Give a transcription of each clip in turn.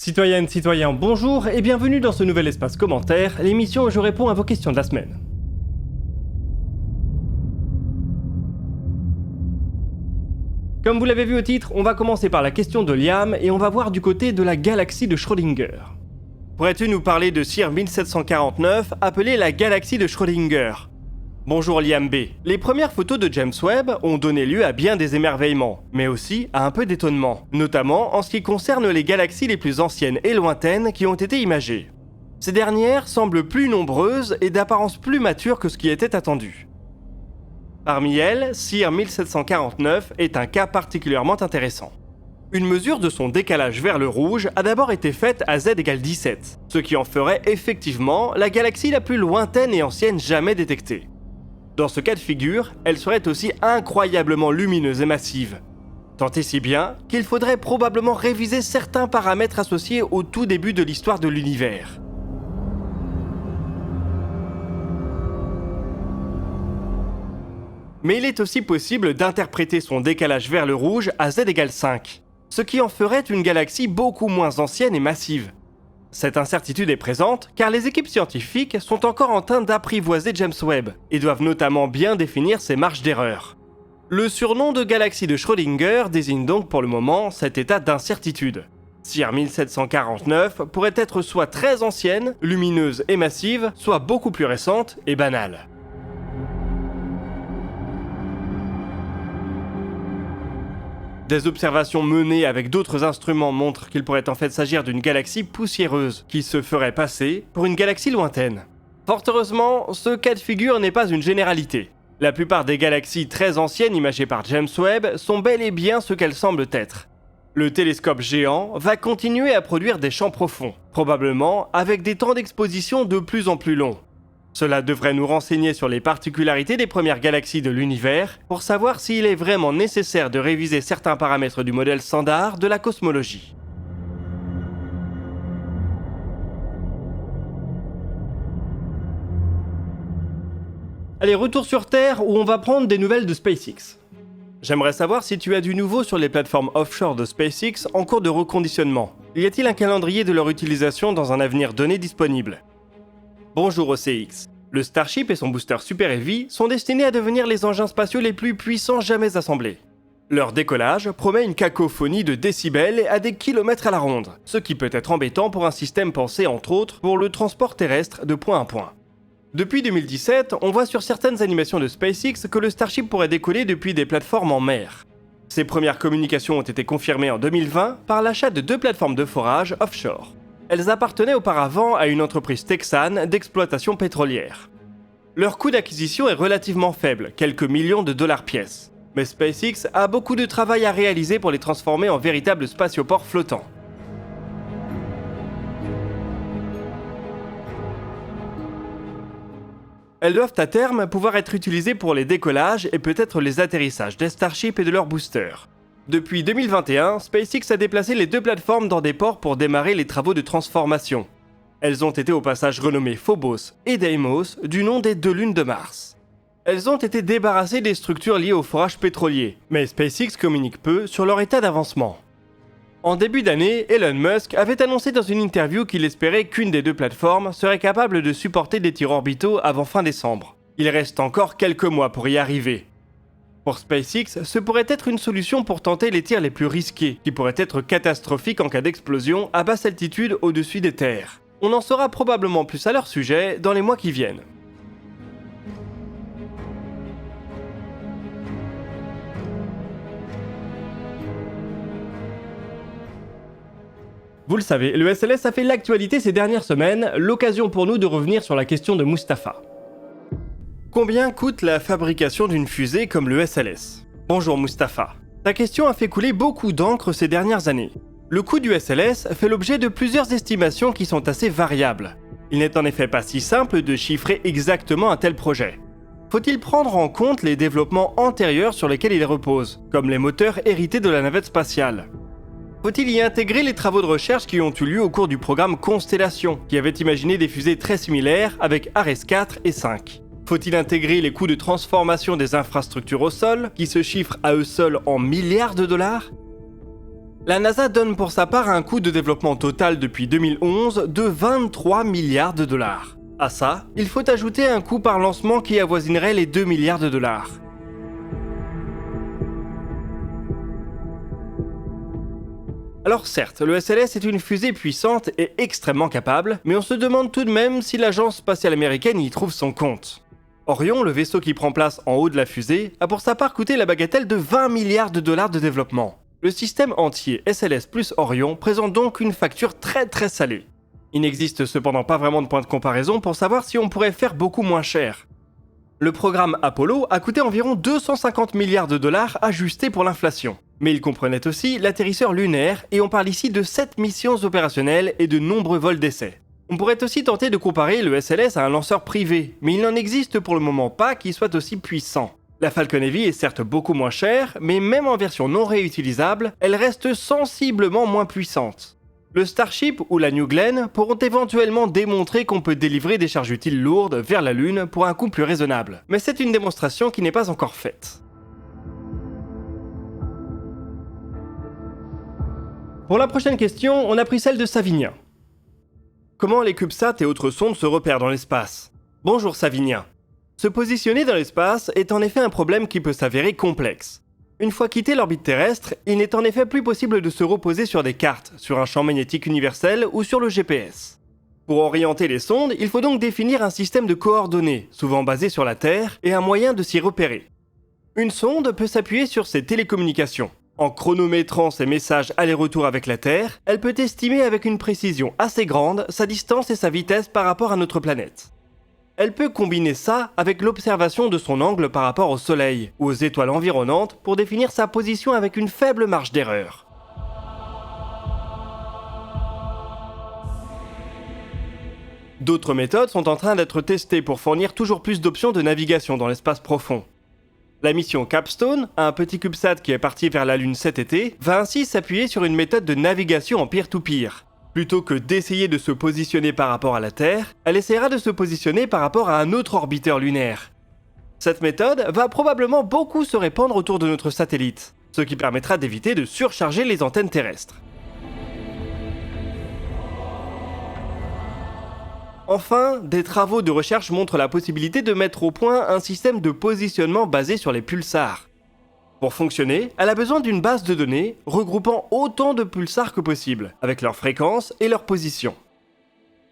Citoyennes, citoyens, bonjour et bienvenue dans ce nouvel espace commentaire, l'émission où je réponds à vos questions de la semaine. Comme vous l'avez vu au titre, on va commencer par la question de Liam et on va voir du côté de la galaxie de Schrödinger. Pourrais-tu nous parler de CIR 1749, appelée la galaxie de Schrödinger ? Bonjour Liam B. Les premières photos de James Webb ont donné lieu à bien des émerveillements, mais aussi à un peu d'étonnement, notamment en ce qui concerne les galaxies les plus anciennes et lointaines qui ont été imagées. Ces dernières semblent plus nombreuses et d'apparence plus matures que ce qui était attendu. Parmi elles, CIR 1749 est un cas particulièrement intéressant. Une mesure de son décalage vers le rouge a d'abord été faite à z égale 17, ce qui en ferait effectivement la galaxie la plus lointaine et ancienne jamais détectée. Dans ce cas de figure, elle serait aussi incroyablement lumineuse et massive. Tant et si bien qu'il faudrait probablement réviser certains paramètres associés au tout début de l'histoire de l'univers. Mais il est aussi possible d'interpréter son décalage vers le rouge à z égale 5, ce qui en ferait une galaxie beaucoup moins ancienne et massive. Cette incertitude est présente car les équipes scientifiques sont encore en train d'apprivoiser James Webb et doivent notamment bien définir ses marges d'erreur. Le surnom de galaxie de Schrödinger désigne donc pour le moment cet état d'incertitude. CIR 1749 pourrait être soit très ancienne, lumineuse et massive, soit beaucoup plus récente et banale. Des observations menées avec d'autres instruments montrent qu'il pourrait en fait s'agir d'une galaxie poussiéreuse qui se ferait passer pour une galaxie lointaine. Fort heureusement, ce cas de figure n'est pas une généralité. La plupart des galaxies très anciennes imagées par James Webb sont bel et bien ce qu'elles semblent être. Le télescope géant va continuer à produire des champs profonds, probablement avec des temps d'exposition de plus en plus longs. Cela devrait nous renseigner sur les particularités des premières galaxies de l'univers pour savoir s'il est vraiment nécessaire de réviser certains paramètres du modèle standard de la cosmologie. Allez, retour sur Terre où on va prendre des nouvelles de SpaceX. J'aimerais savoir si tu as du nouveau sur les plateformes offshore de SpaceX en cours de reconditionnement. Y a-t-il un calendrier de leur utilisation dans un avenir donné disponible ? Bonjour OCX. Le Starship et son booster Super Heavy sont destinés à devenir les engins spatiaux les plus puissants jamais assemblés. Leur décollage promet une cacophonie de décibels à des kilomètres à la ronde, ce qui peut être embêtant pour un système pensé entre autres pour le transport terrestre de point à point. Depuis 2017, on voit sur certaines animations de SpaceX que le Starship pourrait décoller depuis des plateformes en mer. Ces premières communications ont été confirmées en 2020 par l'achat de 2 plateformes de forage offshore. Elles appartenaient auparavant à une entreprise texane d'exploitation pétrolière. Leur coût d'acquisition est relativement faible, quelques millions de dollars pièce. Mais SpaceX a beaucoup de travail à réaliser pour les transformer en véritables spatioports flottants. Elles doivent à terme pouvoir être utilisées pour les décollages et peut-être les atterrissages des Starship et de leurs boosters. Depuis 2021, SpaceX a déplacé les 2 plateformes dans des ports pour démarrer les travaux de transformation. Elles ont été au passage renommées Phobos et Deimos du nom des 2 lunes de Mars. Elles ont été débarrassées des structures liées au forage pétrolier, mais SpaceX communique peu sur leur état d'avancement. En début d'année, Elon Musk avait annoncé dans une interview qu'il espérait qu'une des 2 plateformes serait capable de supporter des tirs orbitaux avant fin décembre. Il reste encore quelques mois pour y arriver. Pour SpaceX, ce pourrait être une solution pour tenter les tirs les plus risqués, qui pourraient être catastrophiques en cas d'explosion à basse altitude au-dessus des terres. On en saura probablement plus à leur sujet dans les mois qui viennent. Vous le savez, le SLS a fait l'actualité ces dernières semaines, l'occasion pour nous de revenir sur la question de Mustapha. Combien coûte la fabrication d'une fusée comme le SLS ? Bonjour Mustapha. Ta question a fait couler beaucoup d'encre ces dernières années. Le coût du SLS fait l'objet de plusieurs estimations qui sont assez variables. Il n'est en effet pas si simple de chiffrer exactement un tel projet. Faut-il prendre en compte les développements antérieurs sur lesquels il repose, comme les moteurs hérités de la navette spatiale ? Faut-il y intégrer les travaux de recherche qui ont eu lieu au cours du programme Constellation, qui avait imaginé des fusées très similaires avec Ares 4 et 5 ? Faut-il intégrer les coûts de transformation des infrastructures au sol, qui se chiffrent à eux seuls en milliards de dollars ? La NASA donne pour sa part un coût de développement total depuis 2011 de 23 milliards de dollars. À ça, il faut ajouter un coût par lancement qui avoisinerait les 2 milliards de dollars. Alors certes, le SLS est une fusée puissante et extrêmement capable, mais on se demande tout de même si l'agence spatiale américaine y trouve son compte. Orion, le vaisseau qui prend place en haut de la fusée, a pour sa part coûté la bagatelle de 20 milliards de dollars de développement. Le système entier SLS plus Orion présente donc une facture très salée. Il n'existe cependant pas vraiment de point de comparaison pour savoir si on pourrait faire beaucoup moins cher. Le programme Apollo a coûté environ 250 milliards de dollars ajustés pour l'inflation. Mais il comprenait aussi l'atterrisseur lunaire et on parle ici de 7 missions opérationnelles et de nombreux vols d'essai. On pourrait aussi tenter de comparer le SLS à un lanceur privé, mais il n'en existe pour le moment pas qui soit aussi puissant. La Falcon Heavy est certes beaucoup moins chère, mais même en version non réutilisable, elle reste sensiblement moins puissante. Le Starship ou la New Glenn pourront éventuellement démontrer qu'on peut délivrer des charges utiles lourdes vers la Lune pour un coût plus raisonnable, mais c'est une démonstration qui n'est pas encore faite. Pour la prochaine question, on a pris celle de Savinien. Comment les CubeSats et autres sondes se repèrent dans l'espace ? Bonjour Savinien. Se positionner dans l'espace est en effet un problème qui peut s'avérer complexe. Une fois quitté l'orbite terrestre, il n'est en effet plus possible de se reposer sur des cartes, sur un champ magnétique universel ou sur le GPS. Pour orienter les sondes, il faut donc définir un système de coordonnées, souvent basé sur la Terre, et un moyen de s'y repérer. Une sonde peut s'appuyer sur ses télécommunications. En chronométrant ses messages aller-retour avec la Terre, elle peut estimer avec une précision assez grande sa distance et sa vitesse par rapport à notre planète. Elle peut combiner ça avec l'observation de son angle par rapport au Soleil ou aux étoiles environnantes pour définir sa position avec une faible marge d'erreur. D'autres méthodes sont en train d'être testées pour fournir toujours plus d'options de navigation dans l'espace profond. La mission Capstone, un petit CubeSat qui est parti vers la Lune cet été, va ainsi s'appuyer sur une méthode de navigation en peer-to-peer. Plutôt que d'essayer de se positionner par rapport à la Terre, elle essaiera de se positionner par rapport à un autre orbiteur lunaire. Cette méthode va probablement beaucoup se répandre autour de notre satellite, ce qui permettra d'éviter de surcharger les antennes terrestres. Enfin, des travaux de recherche montrent la possibilité de mettre au point un système de positionnement basé sur les pulsars. Pour fonctionner, elle a besoin d'une base de données regroupant autant de pulsars que possible, avec leur fréquence et leur position.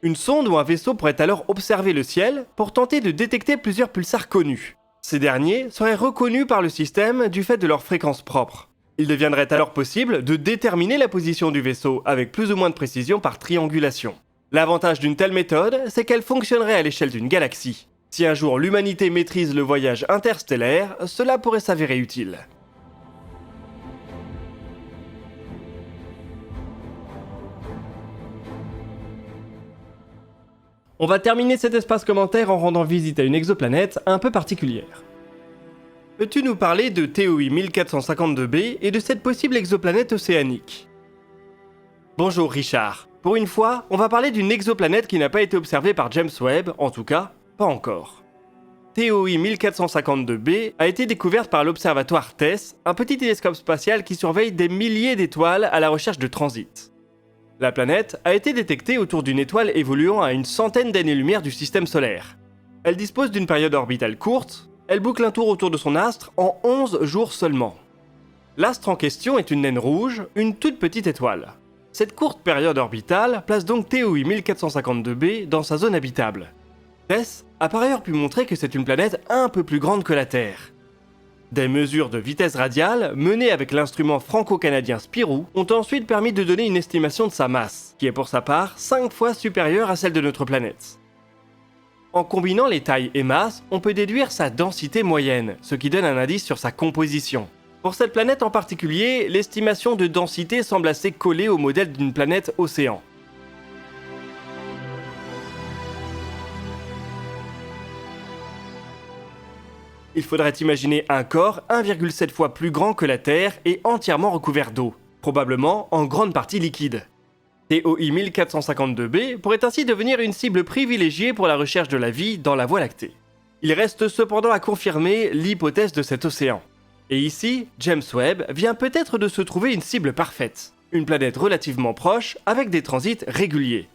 Une sonde ou un vaisseau pourrait alors observer le ciel pour tenter de détecter plusieurs pulsars connus. Ces derniers seraient reconnus par le système du fait de leur fréquence propre. Il deviendrait alors possible de déterminer la position du vaisseau avec plus ou moins de précision par triangulation. L'avantage d'une telle méthode, c'est qu'elle fonctionnerait à l'échelle d'une galaxie. Si un jour l'humanité maîtrise le voyage interstellaire, cela pourrait s'avérer utile. On va terminer cet espace commentaire en rendant visite à une exoplanète un peu particulière. Peux-tu nous parler de TOI 1452b et de cette possible exoplanète océanique ? Bonjour Richard. Pour une fois, on va parler d'une exoplanète qui n'a pas été observée par James Webb, en tout cas, pas encore. TOI 1452b a été découverte par l'observatoire TESS, un petit télescope spatial qui surveille des milliers d'étoiles à la recherche de transit. La planète a été détectée autour d'une étoile évoluant à une centaine d'années-lumière du système solaire. Elle dispose d'une période orbitale courte, elle boucle un tour autour de son astre en 11 jours seulement. L'astre en question est une naine rouge, une toute petite étoile. Cette courte période orbitale place donc TOI 1452b dans sa zone habitable. TESS a par ailleurs pu montrer que c'est une planète un peu plus grande que la Terre. Des mesures de vitesse radiale, menées avec l'instrument franco-canadien Spirou, ont ensuite permis de donner une estimation de sa masse, qui est pour sa part 5 fois supérieure à celle de notre planète. En combinant les tailles et masses, on peut déduire sa densité moyenne, ce qui donne un indice sur sa composition. Pour cette planète en particulier, l'estimation de densité semble assez collée au modèle d'une planète océan. Il faudrait imaginer un corps 1,7 fois plus grand que la Terre et entièrement recouvert d'eau, probablement en grande partie liquide. TOI 1452b pourrait ainsi devenir une cible privilégiée pour la recherche de la vie dans la Voie lactée. Il reste cependant à confirmer l'hypothèse de cet océan. Et ici, James Webb vient peut-être de se trouver une cible parfaite. une planète relativement proche avec des transits réguliers.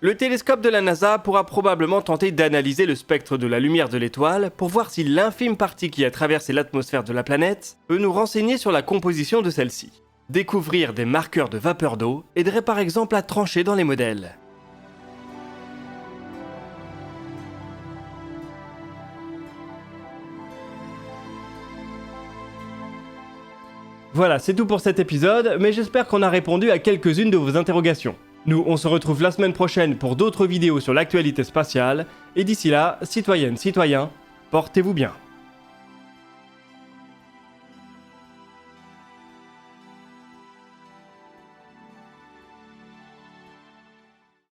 Le télescope de la NASA pourra probablement tenter d'analyser le spectre de la lumière de l'étoile pour voir si l'infime partie qui a traversé l'atmosphère de la planète peut nous renseigner sur la composition de celle-ci. Découvrir des marqueurs de vapeur d'eau aiderait par exemple à trancher dans les modèles. Voilà, c'est tout pour cet épisode, mais j'espère qu'on a répondu à quelques-unes de vos interrogations. Nous, on se retrouve la semaine prochaine pour d'autres vidéos sur l'actualité spatiale, et d'ici là, citoyennes, citoyens, portez-vous bien.